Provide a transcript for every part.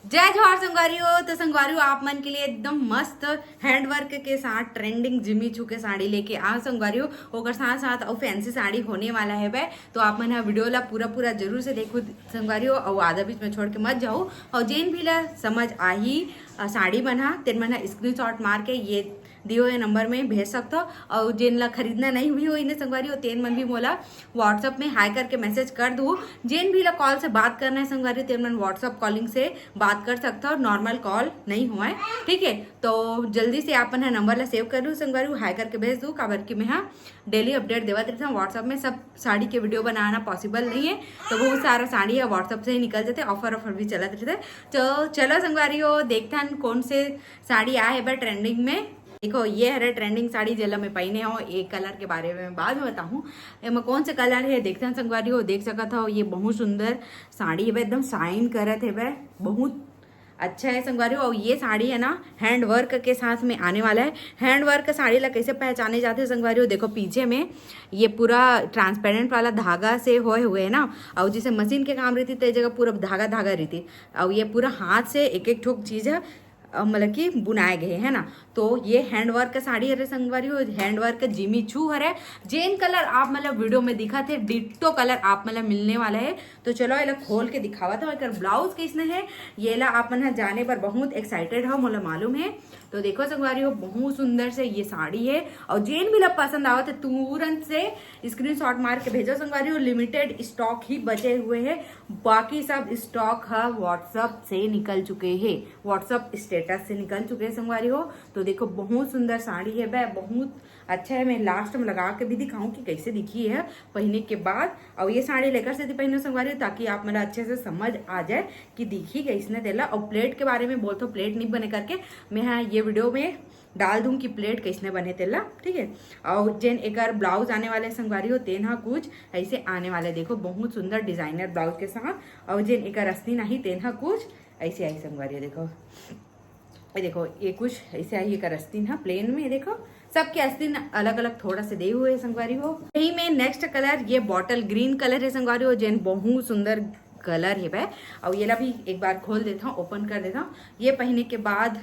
जय जवाहर संगवारियों। तो संगवारियों आप मन के लिए एकदम मस्त हैंडवर्क के साथ ट्रेंडिंग जिमी चू के साड़ी लेके आ संगवारियों। ओकर साथ साथ और फैंसी साड़ी होने वाला है बे, तो आप मन वीडियो ला पूरा पूरा जरूर से देखो संगवारियों, और आधा बीच में छोड़ के मत जाओ। और जेन भी ला समझ आई साड़ी बना तेन मना स्क्रीनशॉट मार के ये दियो ये नंबर में भेज सकते हो। और जिन ला खरीदना नहीं हुई हो इन्हें संगवारी हो तेन मन भी मोला व्हाट्सअप में हाई करके मैसेज कर दो। जिन भी ला कॉल से बात करना है संगवारी तेन मन व्हाट्सअप कॉलिंग से बात कर सकते हो, नॉर्मल कॉल नहीं हुआ है, ठीक है। तो जल्दी से आप नंबर ला सेव कर लूँ संगवारी, हाई करके भेज दूँ। काबर कि मैं हाँ डेली अपडेट देवा रहता हूँ व्हाट्सअप में। सब साड़ी के वीडियो बनाना पॉसिबल नहीं है, तो बहुत सारा साड़ी है व्हाट्सअप से ही निकल जाते, ऑफर भी चलते रहते। तो चलो संगवारी हो देखते हैं कौन से साड़ी आए है ट्रेंडिंग में। देखो ये है ट्रेंडिंग साड़ी जेला में पहने हो। एक कलर के बारे में बाद में बताऊँ एमा कौन से कलर है, देखते हैं संगवारी हो। देख सकत हो ये बहुत सुंदर साड़ी है, एकदम शाइन करत है, बहुत अच्छा है संगवारी हो। और ये साड़ी है ना हैंड वर्क के साथ में आने वाला है। हैंड वर्क साड़ी ला कैसे पहचाने जाते हैं संगवारी हो, देखो पीछे में ये पूरा ट्रांसपेरेंट वाला धागा से होए हुए है ना, और जैसे मशीन के काम रहती तो जगह पूरा धागा धागा रहती, और ये पूरा हाथ से एक एक ठोक चीज है मतलब कि बुनाए गए है ना। तो ये हैंडवर्क का साड़ी हरे संगवारी हो, हैंडवर्क जिमी चू हरे। जेन कलर आप मतलब वीडियो में दिखा थे डिट्टो कलर आप मतलब मिलने वाला है। तो चलो ये खोल के दिखावा था एक ब्लाउज किसने है, ये ला आप मन जाने पर बहुत एक्साइटेड हो मोला मालूम है। तो देखो संगवारी हो बहुत सुंदर से ये साड़ी है, और जेन भी ला पसंद आवत है तुरंत से स्क्रीनशॉट मार के भेजो संगवारी हो। लिमिटेड स्टॉक ही बचे हुए हैं, बाकी सब स्टॉक है व्हाट्सअप से निकल चुके हैं, व्हाट्सअप स्टेटस से निकल चुके हैं संगवारी हो। तो देखो बहुत सुंदर साड़ी है वह, बहुत अच्छा है। मैं लास्ट में लगा के भी दिखाऊं कि कैसे दिखी है पहनने के बाद। और ये साड़ी लेकर से पहने संगवारी हो ताकि आप मेरा अच्छे से समझ आ जाए कि दिखी कैसने देला। और प्लेट के बारे में बोलते प्लेट नहीं बने करके मैं हाँ ये वीडियो में डाल दूं कि प्लेट कैसने बने तेला, ठीक है। और जेन एक ब्लाउज आने वाले संगवारी हो तेन हा कुछ ऐसे आने वाले, देखो बहुत सुंदर डिजाइनर ब्लाउज के साथ। और जेन एक रस्ती नहीं तेन हा कुछ ऐसे आई संगवारी हो। देखो ये देखो ये कुछ ऐसे आई एक अस्तीन है प्लेन में, देखो सबके अस्तीन अलग अलग थोड़ा से दे हुए संगवारी हो। यही में नेक्स्ट कलर ये बॉटल ग्रीन कलर है संगवारी हो, जेन बहुत सुंदर कलर है वह। और ये ला भी एक बार खोल देता हूँ, ओपन कर देता हूँ। ये पहनने के बाद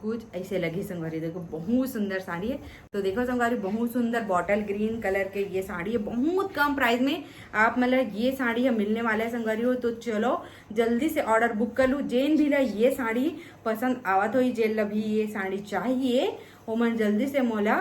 कुछ ऐसे लगी संगवारी, देखो बहुत सुंदर साड़ी है। तो देखो संगवारी बहुत सुंदर बॉटल ग्रीन कलर के ये साड़ी है, बहुत कम प्राइस में आप मतलब ये साड़ी है मिलने वाला है संगवारी हो। तो चलो जल्दी से ऑर्डर बुक कर लूँ। जेन भी ला ये साड़ी पसंद आवत हो, जेल ला भी ये साड़ी चाहिए वो मन जल्दी से मोला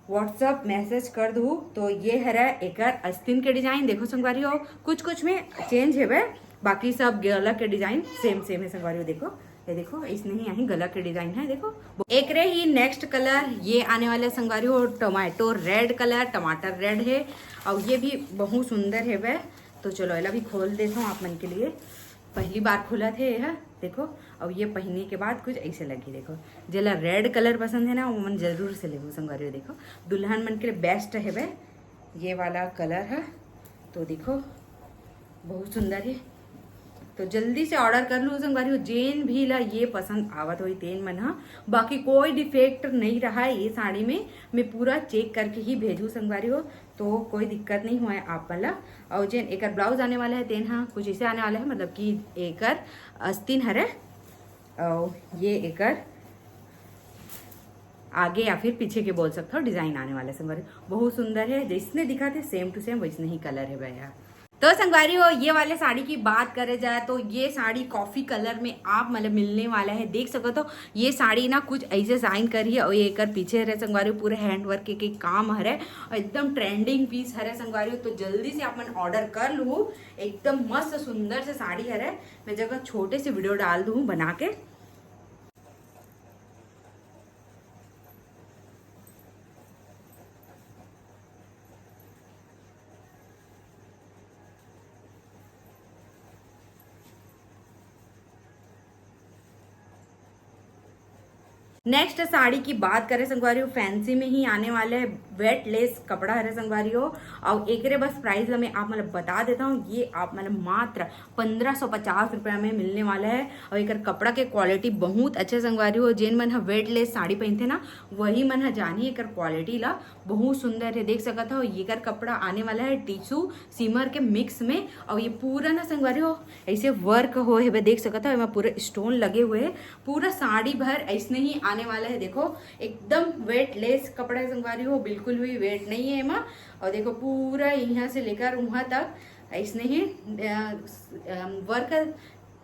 व्हाट्सअप मैसेज कर दूँ। तो ये है एक अस्तीन के डिजाइन, देखो संगवारी हो कुछ कुछ में चेंज है वह, बाकी सब गला के डिजाइन सेम सेम है संगवारी हो। देखो ये देखो इसमें ही यही गला के डिजाइन है। देखो एक रे ही नेक्स्ट कलर ये आने वाले संगवारी हो टोमेटो रेड कलर, टमाटर रेड है, और ये भी बहुत सुंदर है वह। तो चलो एला भी खोल देता हूँ आप मन के लिए, पहली बार खोला थे यह देखो। और ये पहनने के बाद कुछ ऐसे लगी, देखो जला रेड कलर पसंद है ना वो मन जरूर से लेगो संगवारी हो। देखो दुल्हन मन के लिए बेस्ट है वह ये वाला कलर है। तो देखो बहुत सुंदर है, तो जल्दी से ऑर्डर कर लूँ संगवारी हो। जेन भी ला ये पसंद आवत हो तेन मन हा, बाकी कोई डिफेक्ट नहीं रहा है ये साड़ी में, मैं पूरा चेक करके ही भेजू संगवारी हो, तो कोई दिक्कत नहीं हुआ है आप वाला। और जेन एक ब्लाउज आने वाला है तेन हाँ कुछ ऐसे आने वाला है, मतलब कि एक अस्तीन हरे और ये एक आगे या फिर पीछे के बोल सकते हो डिजाइन आने वाले संगवारी, बहुत सुंदर है। जिसने दिखा थे सेम टू सेम वैसने ही कलर है भैया। तो संगवारी हो ये वाले साड़ी की बात करे जाए तो ये साड़ी कॉफी कलर में आप मतलब मिलने वाला है, देख सको तो ये साड़ी ना कुछ ऐसे साइन करी है। और ये एक पीछे हरे संगवारी पूरे हैंड वर्क के काम हरे और एकदम ट्रेंडिंग पीस हरे संगवारी हो। तो जल्दी से अपन ऑर्डर कर लूँ, एकदम मस्त सुंदर से साड़ी हरे। मैं जगह छोटे से वीडियो डाल दूँ बना के। नेक्स्ट साड़ी की बात करें संगवारी हो फैंसी में ही आने वाले वेट लेस कपड़ा है संगवारी हो। और एक बस प्राइस मैं आप मतलब बता देता हूँ, ये आप मतलब मात्र 1550 रुपया में मिलने वाला है। और एक कपड़ा के क्वालिटी बहुत अच्छे संगवारी हो। जिन मन वेट लेस साड़ी पहनते ना वही मन जानी एक क्वालिटी ला बहुत सुंदर है। देख सकता हो ये कपड़ा आने वाला है टिश्यू सिमर के मिक्स में। और ये पूरा ना संगवारी हो ऐसे वर्क हो है, देख सकता हो पूरे स्टोन लगे हुए हैं। पूरा साड़ी भर ऐसे ही आने वाला है। देखो एकदम वेट लेस कपड़ा है संगवारी हो, बिल्कुल भी वेट नहीं है एमा। और देखो पूरा यहाँ से लेकर वहां तक ऐसे ही वर्क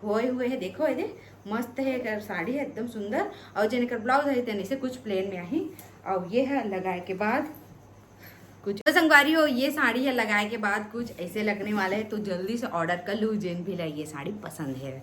होए हुए है। देखो ये मस्त है एक साड़ी है एकदम सुंदर। और जन एक ब्लाउज है तेने से कुछ प्लेन में आई। और ये है लगाए के बाद कुछ तो संगवारी हो ये साड़ी है लगाए के बाद कुछ ऐसे लगने वाला है। तो जल्दी से ऑर्डर कर लूँ जिन भी ये साड़ी पसंद है।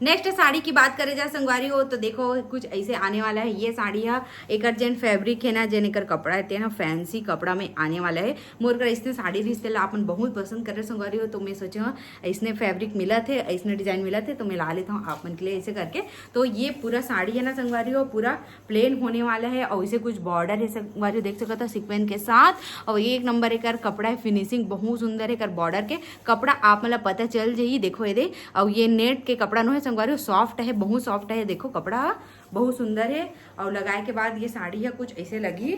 नेक्स्ट साड़ी की बात करें जा संगवारी हो तो देखो कुछ ऐसे आने वाला है। ये साड़ी है एक जेन फैब्रिक है ना जेन एक कपड़ा है ना फैंसी कपड़ा में आने वाला है। मोर कर इसने साड़ी रिश्ते ला अपन बहुत पसंद कर रहे संगवारी हो। तो मैं सोचा इसने फैब्रिक मिला थे इसने डिजाइन मिला थे तो मैं ला लेता हूँ आप मन के लिए ऐसे करके। तो ये पूरा साड़ी है ना संगवारी हो पूरा प्लेन होने वाला है। और इसे कुछ बॉर्डर है संगवारी हो, देख सकता सिक्वेंस के साथ। और एक नंबर एक कपड़ा है, फिनिशिंग बहुत सुंदर है। बॉर्डर के कपड़ा आप मतलब पता चल जाइए। देखो ये और ये नेट के कपड़ा है संगवारी सॉफ्ट है बहुत सॉफ्ट है। देखो कपड़ा बहुत सुंदर है। और लगाए के बाद ये साड़ी है कुछ ऐसे लगी।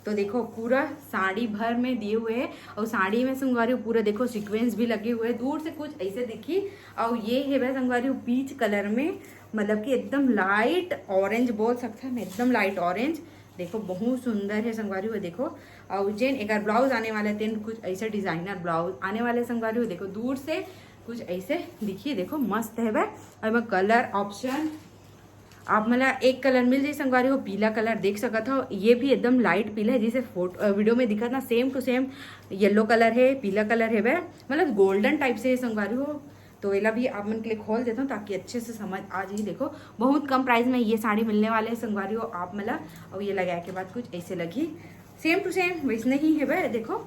तो देखो पूरा साड़ी भर में दिए हुए है। और साड़ी में संगवारी पूरा देखो सीक्वेंस भी लगे हुए हैं, दूर से कुछ ऐसे दिखी। और ये है वह संगवारी पीच कलर में, मतलब कि एकदम लाइट ऑरेंज बोल सकता है मैं, एकदम लाइट ऑरेंज। देखो बहुत सुंदर है संगवारी हुए। देखो और जेन एक ब्लाउज आने वाला है तेन कुछ ऐसे डिजाइनर ब्लाउज आने वाले संगवारी हुए। देखो दूर से कुछ ऐसे दिखिए, देखो मस्त है वह। और कलर ऑप्शन आप मतलब एक कलर मिल जाए संगवारी हो, पीला कलर देख सकता हो। ये भी एकदम लाइट पीला है जिसे फोटो वीडियो में दिखा था same to same yellow colour है, पीला कलर है वह, मतलब गोल्डन टाइप से है संगवारी हो। तो ये भी आप मन के लिए खोल देता हूँ ताकि अच्छे से समझ आ जाए। देखो बहुत कम प्राइस में ये साड़ी मिलने वाले है संगवारी हो आप मतलब। और ये लगाए के बाद कुछ ऐसे लगी सेम टू सेम वैसे ही है वह। देखो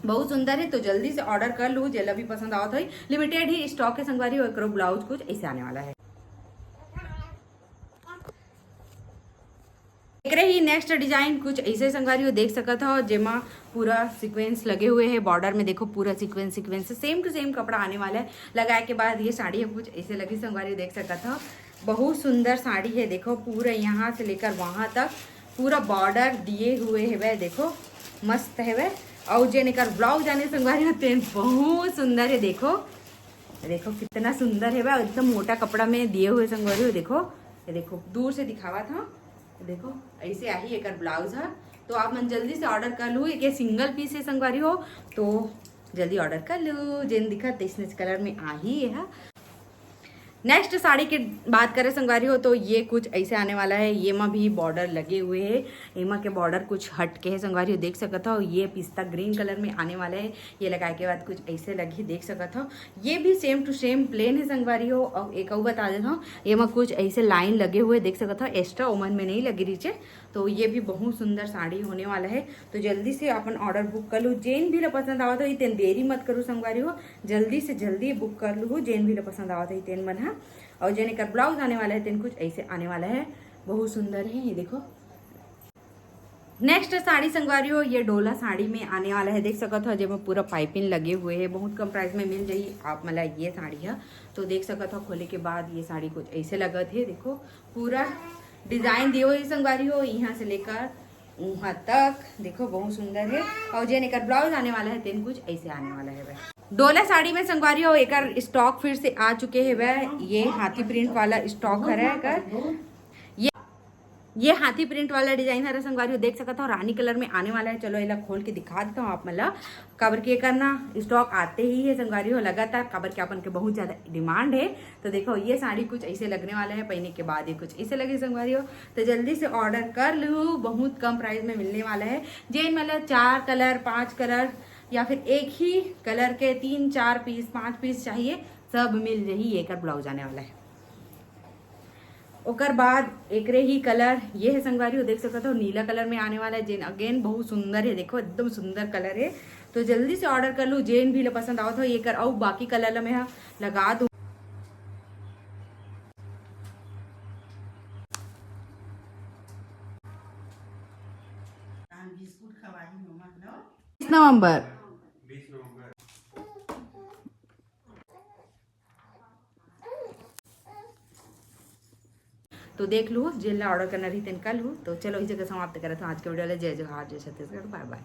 बहुत सुंदर है। तो जल्दी से ऑर्डर कर लूँ जेला भी पसंद आवत है। लिमिटेड ही स्टॉक है संगवारी हो। एक ब्लाउज कुछ ऐसे आने वाला है। एक ही नेक्स्ट डिजाइन कुछ ऐसे संगवारी हो देख सकता हो जेमा पूरा सीक्वेंस लगे हुए हैं बॉर्डर में। देखो पूरा सीक्वेंस सेम टू सेम कपड़ा आने वाला है। लगाए के बाद ये साड़ी है कुछ ऐसे लगी संगवारी देख सकता हो। बहुत सुंदर साड़ी है। देखो पूरा यहाँ से लेकर वहां तक पूरा बॉर्डर दिए हुए है वह। देखो मस्त है वह। और जे निकर ब्लाउज आने संगवारी होते हैं बहुत सुंदर है। देखो देखो कितना सुंदर है वह, एकदम मोटा कपड़ा में दिए हुए संगवारी हो। देखो ये देखो दूर से दिखावा था। देखो ऐसे आई एक ब्लाउज है। तो आप मन जल्दी से ऑर्डर कर लूँ। एक सिंगल पीस है संगवारी हो तो जल्दी ऑर्डर कर लूँ। जिन दिखा तेज कलर में आ ही है। नेक्स्ट साड़ी की बात करें संगवारी हो तो ये कुछ ऐसे आने वाला है। ये में भी बॉर्डर लगे हुए हैं, एमा के बॉर्डर कुछ हट के है संगवारी हो देख सकता हो। ये पिस्ता ग्रीन कलर में आने वाला है। ये लगाए के बाद कुछ ऐसे लगी देख सकता हो। ये भी सेम टू सेम प्लेन है संगवारी हो। और एक और बता देता हूँ ये में कुछ ऐसे लाइन लगे हुए देख सकता हो, एक्स्ट्रा ओमन में नहीं लगी नीचे। तो ये भी बहुत सुंदर साड़ी होने वाला है। तो जल्दी से अपन ऑर्डर बुक कर लूँ। जेन भी पसंद आवा तो इतने देरी मत करूँ संगवारी हो, जल्दी से जल्दी बुक कर लूँ। जेन भी पसंद आवा तो इतने मन है। और जेन का ब्लाउज आने वाला है तेन कुछ ऐसे आने वाला है, बहुत सुंदर है। ये देखो नेक्स्ट साड़ी संगवारी हो ये डोला साड़ी में आने वाला है देख सकते हो। जब पूरा पाइपिंग लगे हुए हैं, बहुत कम प्राइस में मिल जाइए आप मतलब ये साड़ी है। तो देख सकते हो खोले के बाद ये साड़ी कुछ ऐसे लगा थे। देखो पूरा डिजाइन दिए हुए संगवारी हो यहाँ से लेकर वहां तक। देखो बहुत सुंदर है। और जे निकर ब्लाउज आने वाला है तेन कुछ ऐसे आने वाला है वह। डोला साड़ी में संगवारी हो एक स्टॉक फिर से आ चुके हैं वह। ये हाथी प्रिंट वाला स्टॉक है। ये हाथी प्रिंट वाला डिजाइन है संगवारी हो देख सकता हो, रानी कलर में आने वाला है। चलो इला खोल के दिखा देता हूँ आप मतलब काबर के करना स्टॉक आते ही है संगवारी हो लगातार, काबर के अपन के बहुत ज्यादा डिमांड है। तो देखो ये साड़ी कुछ ऐसे लगने वाला है, पहने के बाद ये कुछ ऐसे लगे संगवारी हो। तो जल्दी से ऑर्डर कर लूँ, बहुत कम प्राइस में मिलने वाला है। जेन मतलब 4 कलर 5 कलर या फिर एक ही कलर के 3 4 पीस 5 पीस चाहिए सब मिल रही। एक ब्लाउज आने वाला है। ओकर बाद एकरे ही कलर ये है संगवारी हो देख सकते हो, नीला कलर में आने वाला है। जेन अगेन बहुत सुंदर है। देखो एकदम सुंदर कलर है। तो जल्दी से ऑर्डर कर लूँ। जेन भी पसंद आवत हो ये कर और बाकी कलर में लगा दूँ। बिस्कुट खवा नवंबर। तो देख लो जिला ऑर्डर करना रही तेन कल हो। तो चलो इस जगह समाप्त करा था आज के वीडियो। जय जोहार, जय छत्तीसगढ़, बाय बाय।